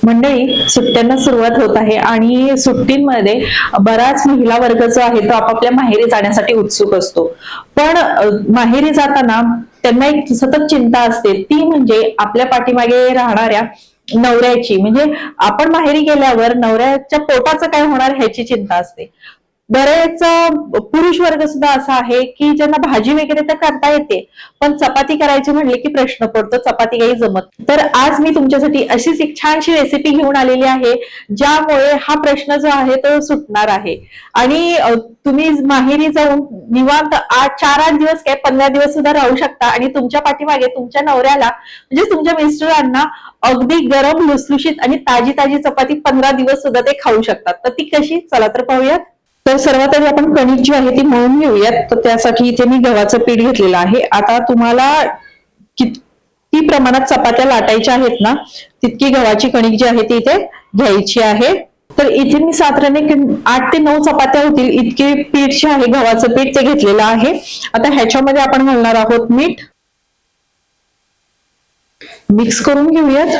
मंडळी, सुट्ट्यांना सुरुवात होत आहे आणि सुट्टींमध्ये बराच महिला वर्ग जो आहे तो आपापल्या माहेरी जाण्यासाठी उत्सुक असतो. पण माहेरी जाताना त्यांना एक सतत चिंता असते, ती म्हणजे आपल्या पाठीमागे राहणाऱ्या नवऱ्याची. म्हणजे आपण माहेरी गेल्यावर नवऱ्याच्या पोटाचं काय होणार ह्याची चिंता असते. बरेच पुरुष वर्ग सुद्धा असा आहे की ज्यांना भाजी वगैरे तर करता येते, पण चपाती करायची म्हणले की प्रश्न पडतो, चपाती काही जमत. तर आज मी तुमच्यासाठी अशीच एक छानशी रेसिपी घेऊन आलेली आहे, ज्यामुळे हा प्रश्न जो आहे तो सुटणार आहे. आणि तुम्ही माहेरी जाऊन निवांत 4-8 दिवस काय 15 दिवस सुद्धा राहू शकता आणि तुमच्या पाठीमागे तुमच्या नवऱ्याला म्हणजे तुमच्या मिस्टरांना अगदी गरम लुसलुशीत आणि ताजी ताजी चपाती 15 दिवस सुद्धा ते खाऊ शकतात. तर ती कशी, चला तर पाहूयात. तर सर्वात आधी आपण कणिक जी आहे ती मळून घेऊयात. तर त्यासाठी इथे मी गव्हाचं पीठ घेतलेलं आहे. आता तुम्हाला किती प्रमाणात चपात्या लाटायच्या आहेत ना, तितकी गव्हाची कणिक जी आहे ती इथे घ्यायची आहे. तर इथे मी साधारण 8 ते 9 चपात्या होतील इतके पीठ जे आहे, गव्हाचं पीठ ते घेतलेलं आहे. आता ह्याच्यामध्ये आपण घालणार आहोत मीठ. मिक्स करून घेऊयात.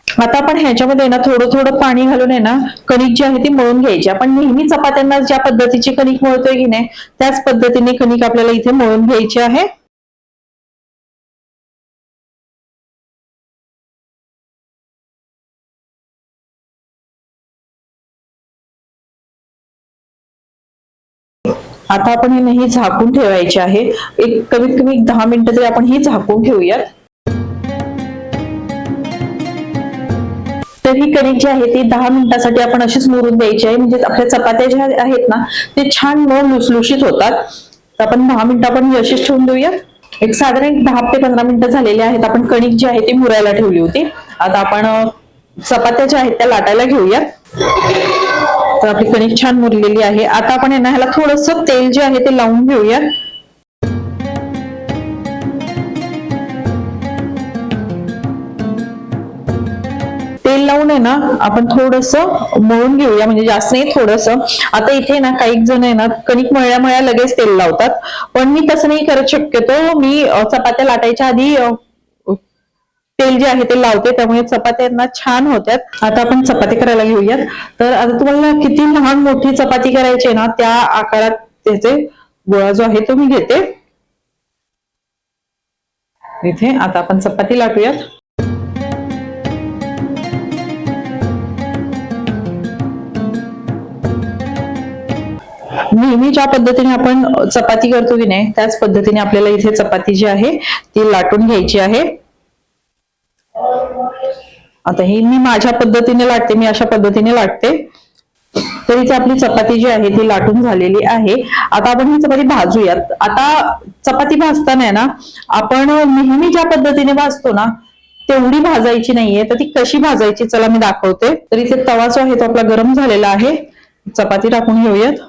आता आपण ह्याच्यामध्ये ना थोडं थोडं पाणी घालून आहे ना कणिक जी आहे ती मळून घ्यायची. आपण नेहमी चपात्यांना ज्या पद्धतीची कणिक मळतोय की नाही, त्याच पद्धतीने कणिक आपल्याला इथे मळून घ्यायची आहे. आता आपण हे नाही झाकून ठेवायचे आहे. एक कमीत कमी 10 मिनिटं तरी आपण ही झाकून ठेवूयात. तर ही कणिक जी आहे ती 10 मिनिटांसाठी आपण अशीच मुरून द्यायची आहे. म्हणजे आपल्या चपात्या ज्या आहेत ना ते छान मऊ लुसलुशीत होतात. तर आपण 10 मिनिटं आपण ही अशीच ठेवून देऊया. एक साधारण 10 ते 15 मिनिटं झालेली आहेत. आपण कणिक जी आहे ती मुरायला ठेवली होती. आता आपण चपात्या ज्या आहेत त्या लाटायला घेऊया. तर आपली कणिक छान मुरलेली आहे. आता आपण ह्याला थोडंसं तेल जे आहे ते लावून घेऊया. तेल लावून आहे ना आपण थोडंसं मळून घेऊया, म्हणजे जास्त नाही थोडंसं. आता इथे ना काही जण आहे ना कणिक मळल्या लगेच तेल लावतात, पण मी तसं नाही करत. शक्यतो मी चपात्या लाटायच्या आधी तेल जे आहे ते लावते, त्यामुळे चपात्यांना छान होत्यात. आता आपण चपाती करायला घेऊयात. तर आता तुम्हाला किती लहान मोठी चपाती करायची आहे ना त्या आकारात त्याचे गोळा जो आहे तो मी घेते इथे. आता आपण चपाती लाटूयात. नेहमी ज्या पद्धतीने आपण चपाती करतो की नाही त्याच पद्धतीने आपल्याला इथे चपाती जी आहे ती लाटून घ्यायची आहे. आता ही मी माझ्या पद्धतीने लाटते, मी अशा पद्धतीने लाटते. तर इथे आपली चपाती जी आहे ती लाटून झालेली आहे. आता आपण ही चपाती भाजूयात. आता चपाती भाजताना ना आपण नेहमी ज्या पद्धतीने भाजतो ना तेवढी भाजायची नाहीये. तर ती कशी भाजायची चला मी दाखवते. तर इथे तवा जो आहे तो आपला गरम झालेला आहे. चपाती टाकून घेऊयात.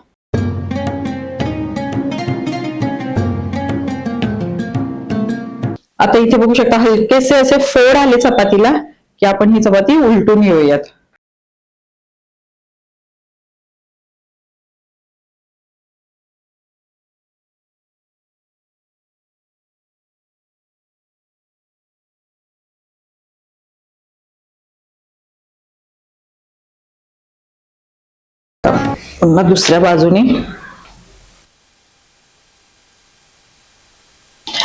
आता इथे बघू शकता हलकेसे असे फोड आले चपातीला, की आपण ही चपाती उलटून घेऊयात. पुन्हा दुसऱ्या बाजूने.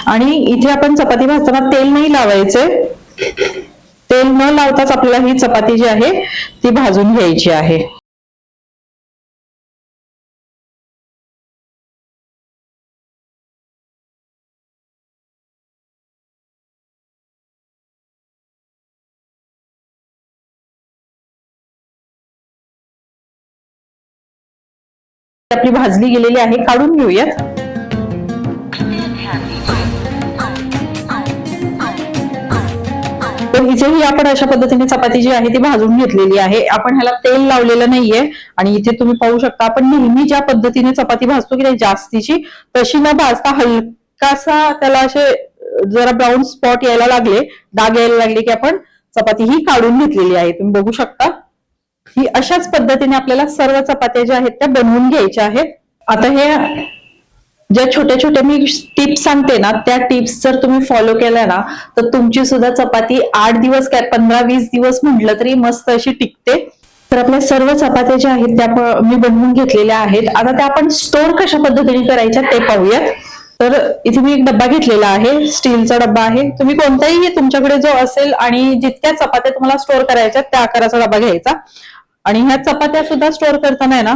आणि इथे आपण चपाती भाजताना तेल नाही लावायचे. तेल न लावताच आपल्याला ही चपाती जी आहे ती भाजून घ्यायची आहे. आपली भाजली गेलेली आहे, काढून घेऊयात. तर इथेही आपण अशा पद्धतीने चपाती जी आहे ती भाजून घेतलेली आहे. आपण ह्याला तेल लावलेलं नाहीये. आणि इथे तुम्ही पाहू शकता आपण नेहमी ज्या पद्धतीने चपाती भाजतो की नाही जास्तीची, तशी न भाजता हलकासा त्याला असे जरा ब्राऊन स्पॉट यायला लागले, डाग यायला लागले की आपण चपाती ही काढून घेतलेली आहे. तुम्ही बघू शकता. ही अशाच पद्धतीने आपल्याला सर्व चपात्या ज्या आहेत त्या बनवून घ्यायच्या आहेत. आता हे ज्या छोट्या छोट्या मी टिप्स सांगते ना, त्या टिप्स जर तुम्ही फॉलो केल्या ना, तर तुमची सुद्धा चपाती 8 दिवस काय 15-20 दिवस म्हटलं तरी मस्त अशी टिकते. तर आपल्या सर्व चपात्या ज्या आहेत त्या मी बनवून घेतलेल्या आहेत. आता त्या आपण स्टोअर कशा पद्धतीने करायच्या ते पाहूयात. तर इथे मी एक डब्बा घेतलेला आहे, स्टीलचा डब्बा आहे. तुम्ही कोणताही तुमच्याकडे जो असेल आणि जितक्या चपात्या तुम्हाला स्टोअर करायच्या त्या आकाराचा डबा घ्यायचा. आणि ह्या चपात्या सुद्धा स्टोअर करताना आहे ना,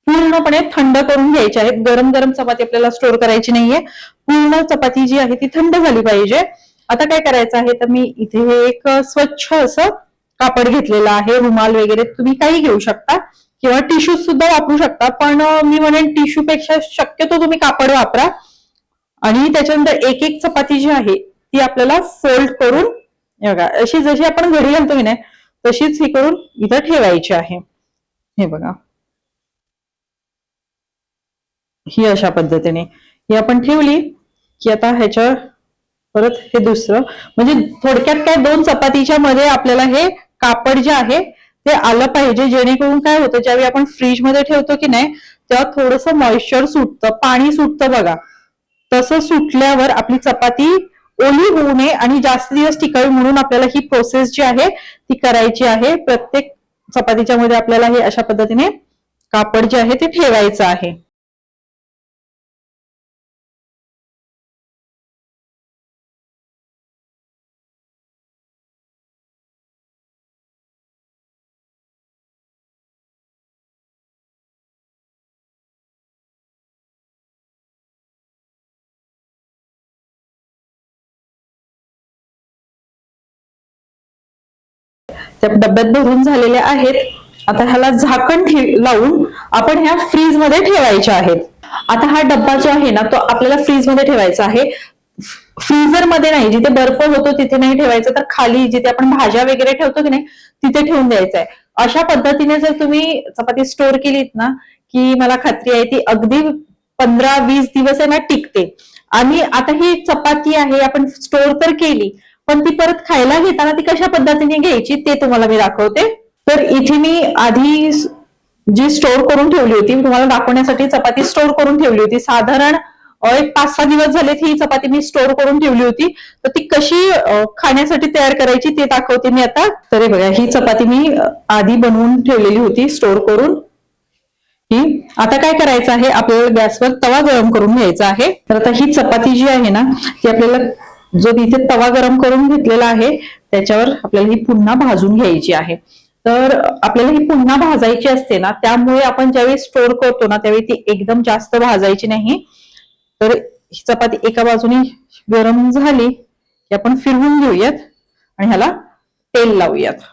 पूर्णपणे थंड करून घ्यायच्या आहेत. गरम गरम चपाती आपल्याला स्टोअर करायची नाहीये. पूर्ण चपाती जी आहे ती थंड झाली पाहिजे. आता काय करायचं आहे, तर मी इथे हे एक स्वच्छ असं कापड घेतलेलं आहे. रुमाल वगैरे तुम्ही काही घेऊ शकता किंवा टिश्यू सुद्धा वापरू शकता, पण मी म्हणेन टिश्यू पेक्षा शक्यतो तुम्ही कापड वापरा. आणि त्याच्यानंतर एक एक चपाती जी आहे ती आपल्याला फोल्ड करून बघा अशी जशी आपण घडी घालतो की नाही तशीच हे करून इथं ठेवायची आहे. हे बघा, ही अशा पद्धतीने ही आपण ठेवली की आता ह्याच्यावर परत हे दुसरं, म्हणजे थोडक्यात काय 2 चपातीच्या मध्ये आपल्याला हे कापड जे आहे ते आलं पाहिजे, जेणेकरून काय होतं ज्यावेळी आपण फ्रीज मध्ये ठेवतो की नाही तेव्हा थोडंसं मॉइश्चर सुटतं, पाणी सुटतं बघा. तसं सुटल्यावर आपली चपाती ओली होऊ नये आणि जास्त दिवस टिकावी म्हणून आपल्याला ही प्रोसेस जी आहे ती करायची आहे. प्रत्येक चपातीच्या मध्ये आपल्याला हे अशा पद्धतीने कापड जे आहे ते ठेवायचं आहे. त्या डब्यात भरून झालेल्या आहेत. आता ह्याला झाकण लावून आपण ह्या फ्रीज मध्ये ठेवायच्या आहेत. आता हा डब्बा जो आहे ना तो आपल्याला फ्रीज मध्ये ठेवायचा आहे. फ्रीझर मध्ये नाही, जिथे बर्फ होतो तिथे नाही ठेवायचं, तर खाली जिथे आपण भाज्या वगैरे ठेवतो की नाही तिथे ठेवून द्यायचं आहे. अशा पद्धतीने जर तुम्ही चपाती स्टोअर केलीत ना, की मला खात्री आहे ती अगदी 15-20 दिवस आहे ना टिकते. आणि आता ही चपाती आहे आपण स्टोअर तर केली, पण ती परत खायला घेताना ती कशा पद्धतीने घ्यायची ते तुम्हाला मी दाखवते. तर इथे मी आधी जी स्टोअर करून ठेवली होती, तुम्हाला दाखवण्यासाठी चपाती स्टोअर करून ठेवली होती. साधारण एक 5-6 दिवस झाले ही चपाती मी स्टोअर करून ठेवली होती. तर ती कशी खाण्यासाठी तयार करायची ते दाखवते मी आता. तर बघा, ही चपाती मी आधी बनवून ठेवलेली होती स्टोअर करून. ही आता काय करायचं आहे, आपल्याला गॅसवर तवा गरम करून घ्यायचा आहे. तर आता ही चपाती जी आहे ना ती आपल्याला जो इथे तवा गरम करून घेतलेला आहे त्याच्यावर आपल्याला ही पुन्हा भाजून घ्यायची आहे. तर आपल्याला ही पुन्हा भाजायची असते ना, त्यामुळे आपण ज्यावेळी स्टोअर करतो ना त्यावेळी ती एकदम जास्त भाजायची नाही. तर ही चपाती एका बाजूने गरम झाली की आपण फिरवून घेऊयात आणि ह्याला तेल लावूयात.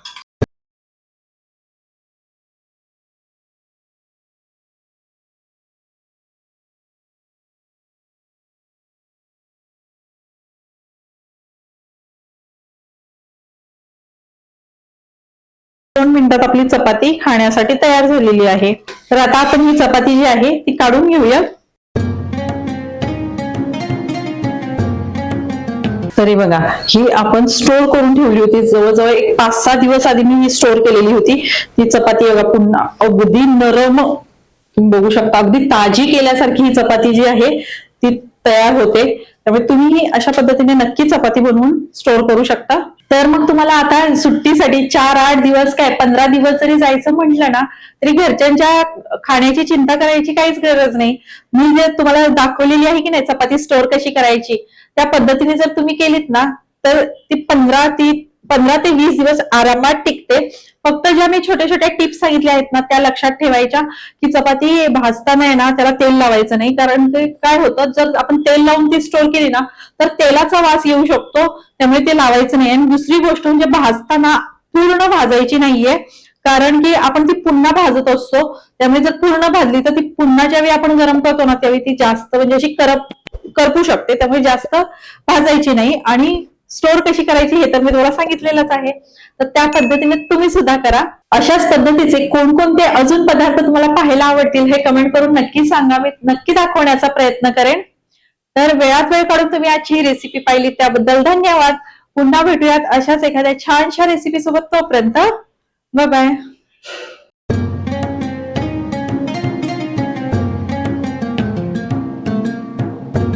2 मिनिटात आपली चपाती खाण्यासाठी तयार झालेली आहे. तर आता आपण ही चपाती जी आहे ती काढून घेऊया. तरी बघा, ही आपण स्टोअर करून ठेवली होती. जवळजवळ एक 5-6 दिवस आधी मी ही स्टोअर केलेली होती. ती चपाती बघा पुन्हा अगदी नरम, तुम्ही बघू शकता अगदी ताजी केल्यासारखी ही चपाती जी आहे ती तयार होते. त्यामुळे तुम्ही अशा पद्धतीने नक्की चपाती बनवून स्टोअर करू शकता. तर मग तुम्हाला आता सुट्टीसाठी 4-8 दिवस काय 15 दिवस जरी जायचं म्हटलं ना तरी घरच्यांच्या खाण्याची चिंता करायची काहीच गरज नाही. मी जे तुम्हाला दाखवलेली आहे की नाही चपाती स्टोअर कशी करायची, त्या पद्धतीने जर तुम्ही केलीत ना तर ती 15 ते 20 दिवस आरामात टिकते. फक्त ज्या मी छोट्या छोट्या टिप्स सांगितल्या आहेत ना त्या लक्षात ठेवायच्या, की चपाती भाजताना आहे ना त्याला तेल लावायचं नाही. कारण ते काय होतं, जर आपण तेल लावून ती स्टोअर केली ना तर तेलाचा वास येऊ शकतो, त्यामुळे ते लावायचं नाही. आणि दुसरी गोष्ट म्हणजे भाजताना पूर्ण भाजायची नाहीये, कारण की आपण ती पुन्हा भाजत असतो. त्यामुळे जर पूर्ण भाजली तर ती पुन्हा ज्यावेळी आपण गरम करतो ना त्यावेळी ती जास्त म्हणजे अशी करपू शकते. त्यामुळे जास्त भाजायची नाही. आणि स्टोअर कशी करायची हे तर मी तुम्हाला सांगितलेलंच आहे. तर त्या पद्धतीने तुम्ही सुद्धा करा. अशाच पद्धतीचे कोणकोणते अजून पदार्थ तुम्हाला पाहायला आवडतील हे कमेंट करून नक्की सांगा, मी नक्की दाखवण्याचा प्रयत्न करेन. तर वेळात वेळ काढून तुम्ही आजची ही रेसिपी पाहिली त्याबद्दल धन्यवाद. पुन्हा भेटूयात अशाच एखाद्या छानशा रेसिपी सोबत. तोपर्यंत बाय बाय.